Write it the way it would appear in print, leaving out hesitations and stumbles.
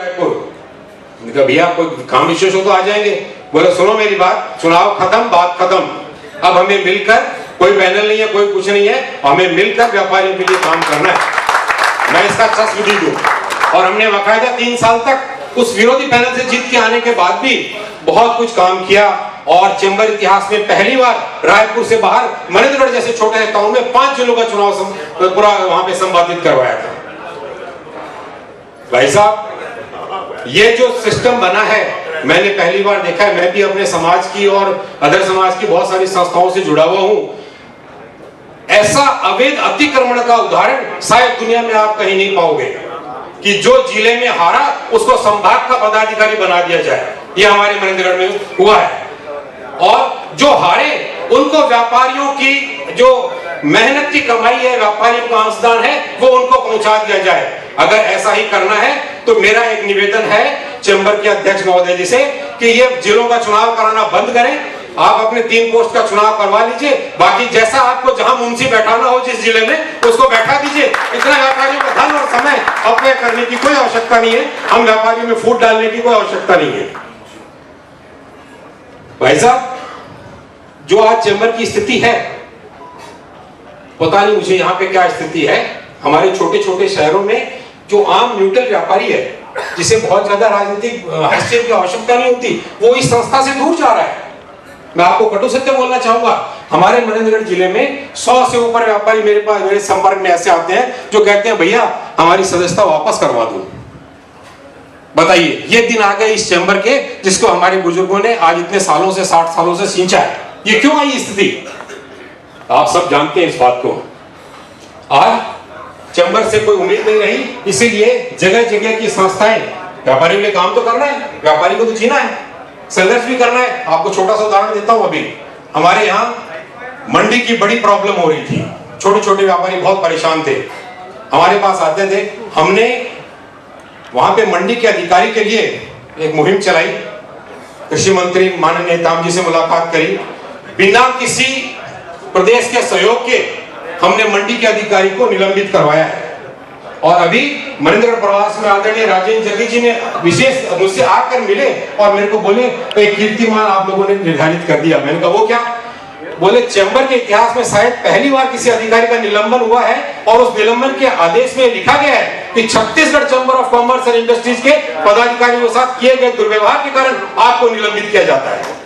रायपुर। भैया कोई काम विशेष हो तो आ जाएंगे। बोले सुनो मेरी बात, चुनाव खत्म, बात खत्म। अब हमें मिलकर, कोई पैनल नहीं है, कोई कुछ नहीं है, हमें मिलकर व्यापारियों के लिए काम करना है। मैं इसका तस्वीर दूं। और हमने बाकायदा 3 साल तक उस विरोधी पैनल से जीत के आने के बाद भी बहुत कुछ काम किया और चैम्बर इतिहास में पहली बार रायपुर से बाहर मनेन्द्रगढ़ जैसे छोटे टाउन में 5 जिलों का चुनाव पूरा वहां पे संपादित करवाया था। भाई साहब, ये जो सिस्टम बना है मैंने पहली बार देखा है। मैं भी अपने समाज की और अदर समाज की बहुत सारी संस्थाओं से जुड़ा हुआ हूं। ऐसा अवैध अतिक्रमण का उदाहरण शायद दुनिया में आप कहीं नहीं पाओगे कि जो जिले में हारा उसको संभाग का पदाधिकारी बना दिया जाए। ये हमारे मनेन्द्रगढ़ में हुआ है। और जो हारे उनको व्यापारियों की जो मेहनत की कमाई है, व्यापारियों का अंशदान है, वो उनको पहुंचा दिया जाए। अगर ऐसा ही करना है तो मेरा एक निवेदन है चैम्बर के अध्यक्ष महोदय जी से कि ये जिलों का चुनाव कराना बंद करें। आप अपने 3 पोस्ट का चुनाव करवा लीजिए, बाकी जैसा आपको जहां मुंशी बैठाना हो जिस जिले में उसको बैठा दीजिए। इतना व्यापारियों का धन और समय अपव्यय करने की कोई आवश्यकता नहीं है। हम व्यापारियों में फूट डालने की कोई आवश्यकता नहीं है। भाई साहब, जो आज चैम्बर की स्थिति है, पता नहीं मुझे यहाँ पे क्या स्थिति है। हमारे छोटे छोटे शहरों में जो आम न्यूट्रल व्यापारी है, जिसे बहुत ज्यादा राजनीतिक हैसियत की आवश्यकता नहीं होती, वो इस संस्था से दूर जा रहा है। मैं आपको कटु सत्य बोलना चाहूंगा, हमारे मनेन्द्रगढ़ जिले में 100 से ऊपर व्यापारी मेरे पास, मेरे संपर्क में ऐसे आते हैं जो कहते हैं भैया हमारी सदस्यता वापस करवा दो। बताइए, ये दिन आ गए इस चैम्बर के जिसको हमारे बुजुर्गों ने आज इतने सालों से, 60 सालों से सींचा है। ये क्यों आई स्थिति? आप सब जानते हैं इस बात को। आज चैम्बर से कोई उम्मीद नहीं रही, इसीलिए जगह जगह की संस्थाएं, व्यापारियों के लिए काम तो करना है, व्यापारी को तो जीना है, संघर्ष भी करना है। आपको छोटा सा उदाहरण देता हूं। अभी हमारे यहाँ मंडी की बड़ी प्रॉब्लम हो रही थी। छोटे छोटे व्यापारी बहुत परेशान थे, हमारे पास आते थे। हमने वहां पे मंडी के अधिकारी के लिए एक मुहिम चलाई, कृषि मंत्री माननीय नेताम जी से मुलाकात करी। बिना किसी प्रदेश के सहयोग के हमने मंडी के अधिकारी को निलंबित करवाया है। और अभी मनेन्द्रगढ़ प्रवास में आदरणीय राजेंद्र जगी जी ने विशेष मुझसे आकर मिले और मेरे को बोले एक कीर्तिमान आप लोगों ने निर्धारित कर दिया। मैंने कहा वो क्या? बोले चैम्बर के इतिहास में शायद पहली बार किसी अधिकारी का निलंबन हुआ है और उस निलंबन के आदेश में लिखा गया है कि Chhattisgarh chamber of commerce and industries के पदाधिकारियों के साथ किए गए दुर्व्यवहार के कारण आपको निलंबित किया जाता है।